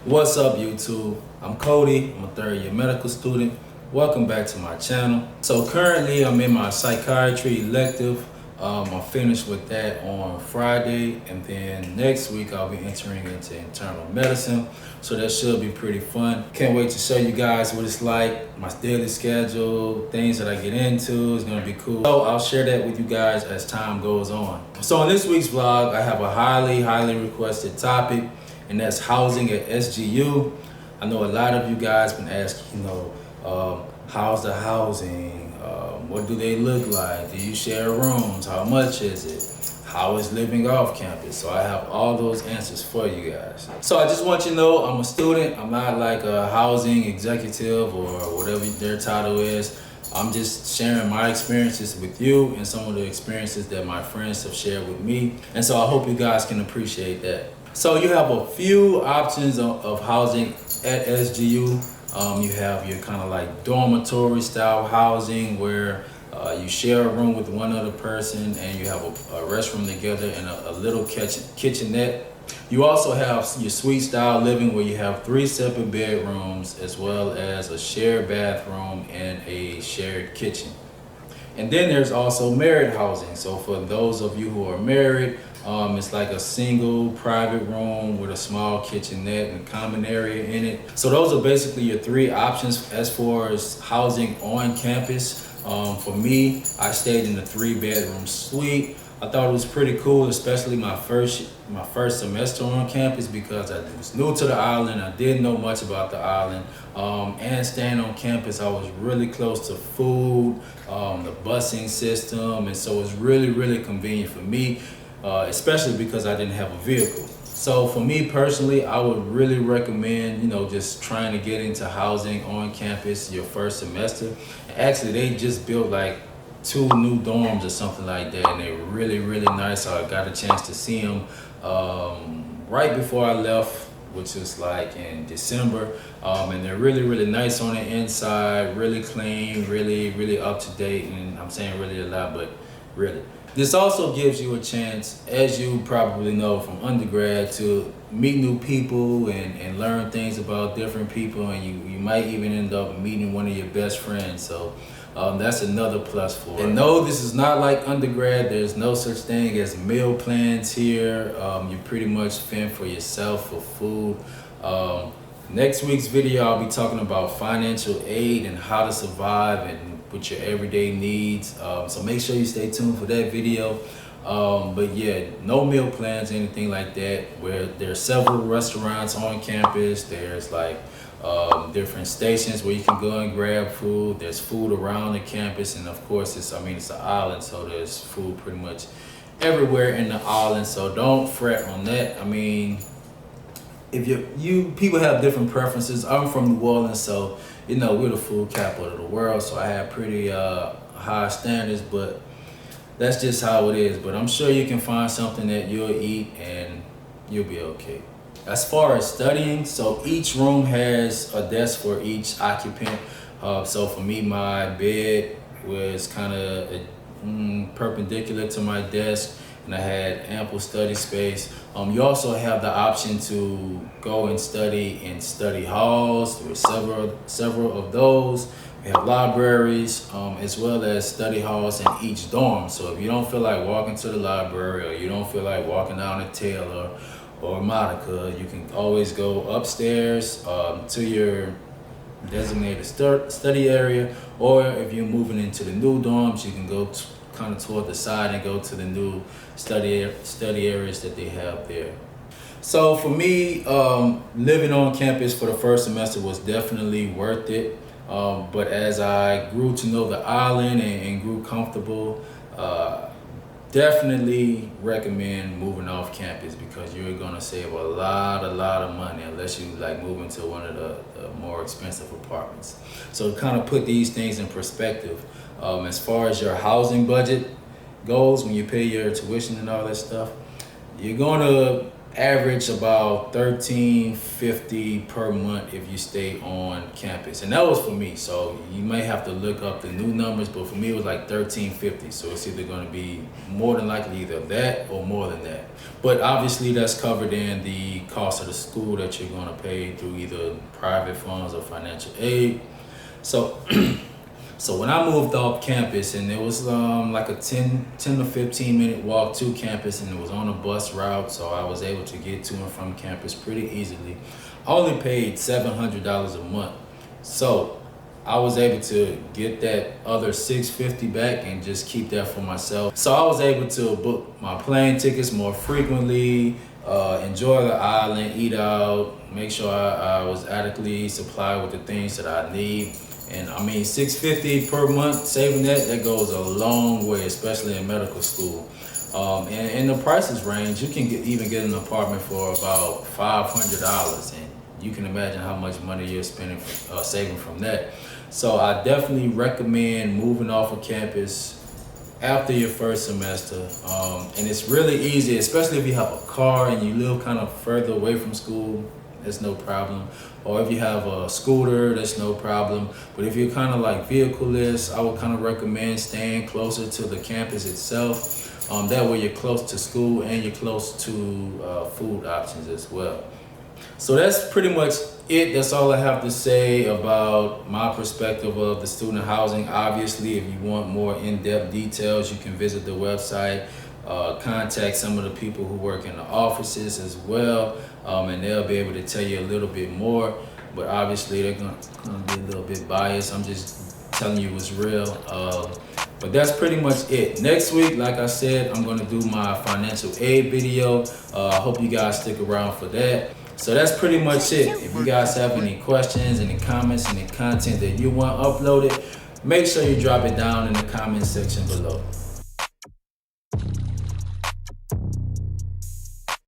What's up, YouTube? I'm Cody. I'm a third-year medical student. Welcome back to my channel. So currently I'm in my psychiatry elective. I'm finished with that on Friday, and then next week I'll be entering into internal medicine. So that should be pretty fun. Can't wait to show you guys what it's like, my daily schedule, things that I get into. It's gonna be cool. So I'll share that with you guys as time goes on. So in this week's vlog, I have a highly requested topic, and that's housing at SGU. I know a lot of you guys been asking, how's the housing? What do they look like? Do you share rooms? How much is it? How is living off campus? So I have all those answers for you guys. So I just want you to know I'm a student. I'm not like a housing executive or whatever their title is. I'm just sharing my experiences with you and some of the experiences that my friends have shared with me. And so I hope you guys can appreciate that. So you have a few options of housing at SGU. You have your kind of like dormitory style housing where you share a room with one other person and you have a restroom together and a little kitchenette. You also have your suite style living where you have 3 separate bedrooms as well as a shared bathroom and a shared kitchen. And then there's also married housing. So for those of you who are married, it's like a single private room with a small kitchenette and common area in it. So those are basically your 3 options as far as housing on campus. For me, I stayed in a 3-bedroom suite. I thought it was pretty cool, especially my first semester on campus, because I was new to the island. I didn't know much about the island. And staying on campus, I was really close to food, the busing system, and so it was really convenient for me. Especially because I didn't have a vehicle. So for me personally, I would really recommend, just trying to get into housing on campus your first semester. Actually, they just built like 2 new dorms or something like that, and they're really nice. I got a chance to see them right before I left, which was like in December. And they're really nice on the inside, really clean, really up to date. And I'm saying really a lot, but really. This also gives you a chance, as you probably know from undergrad, to meet new people and learn things about different people, and you might even end up meeting one of your best friends. So that's another plus for it. And no, this is not like undergrad. There's no such thing as meal plans here. You pretty much fend for yourself for food. Next week's video, I'll be talking about financial aid and how to survive and with your everyday needs. So make sure you stay tuned for that video. But yeah, no meal plans, anything like that. Where there's several restaurants on campus. There's like different stations where you can go and grab food. There's food around the campus, and of course it's an island, so there's food pretty much everywhere in the island. So don't fret on that. If you people have different preferences. I'm from New Orleans, so we're the food capital of the world, so I have pretty high standards, but that's just how it is. But I'm sure you can find something that you'll eat and you'll be okay. As far as studying, so each room has a desk for each occupant. So for me, my bed was kind of perpendicular to my desk, and I had ample study space. You also have the option to go and study in study halls. There were several of those. We have libraries, as well as study halls in each dorm. So if you don't feel like walking to the library, or you don't feel like walking down to Taylor or Monica, you can always go upstairs to your designated study area. Or if you're moving into the new dorms, you can go kind of toward the side and go to the new study areas that they have there. So for me, living on campus for the first semester was definitely worth it. But as I grew to know the island and grew comfortable, definitely recommend moving off campus, because you're gonna save a lot of money unless you like move into one of the more expensive apartments. So to kind of put these things in perspective, as far as your housing budget goes, when you pay your tuition and all that stuff, you're gonna average about $13.50 per month if you stay on campus, and that was for me. So you may have to look up the new numbers, but for me it was like $13.50. So it's either going to be more than likely either that or more than that. But obviously that's covered in the cost of the school that you're going to pay through either private funds or financial aid. So so when I moved off campus, and it was like a 10 to 15 minute walk to campus, and it was on a bus route, so I was able to get to and from campus pretty easily. I only paid $700 a month. So I was able to get that other $650 back and just keep that for myself. So I was able to book my plane tickets more frequently, enjoy the island, eat out, make sure I was adequately supplied with the things that I need. And I mean, $650 per month, saving that goes a long way, especially in medical school. And the prices range. You can even get an apartment for about $500, and you can imagine how much money you're spending, saving from that. So I definitely recommend moving off of campus after your first semester. And it's really easy, especially if you have a car and you live kind of further away from school. That's no problem. Or if you have a scooter, that's no problem. But if you're kind of like vehicle-less, I would kind of recommend staying closer to the campus itself. That way you're close to school and you're close to food options as well. So that's pretty much it. That's all I have to say about my perspective of the student housing. Obviously, if you want more in-depth details, you can visit the website. Contact some of the people who work in the offices as well, and they'll be able to tell you a little bit more. But obviously they're gonna be a little bit biased. I'm just telling you what's real. But that's pretty much it. Next week, like I said, I'm gonna do my financial aid video. I hope you guys stick around for that. So that's pretty much it. If you guys have any questions, any comments, any content that you want uploaded, make sure you drop it down in the comment section below.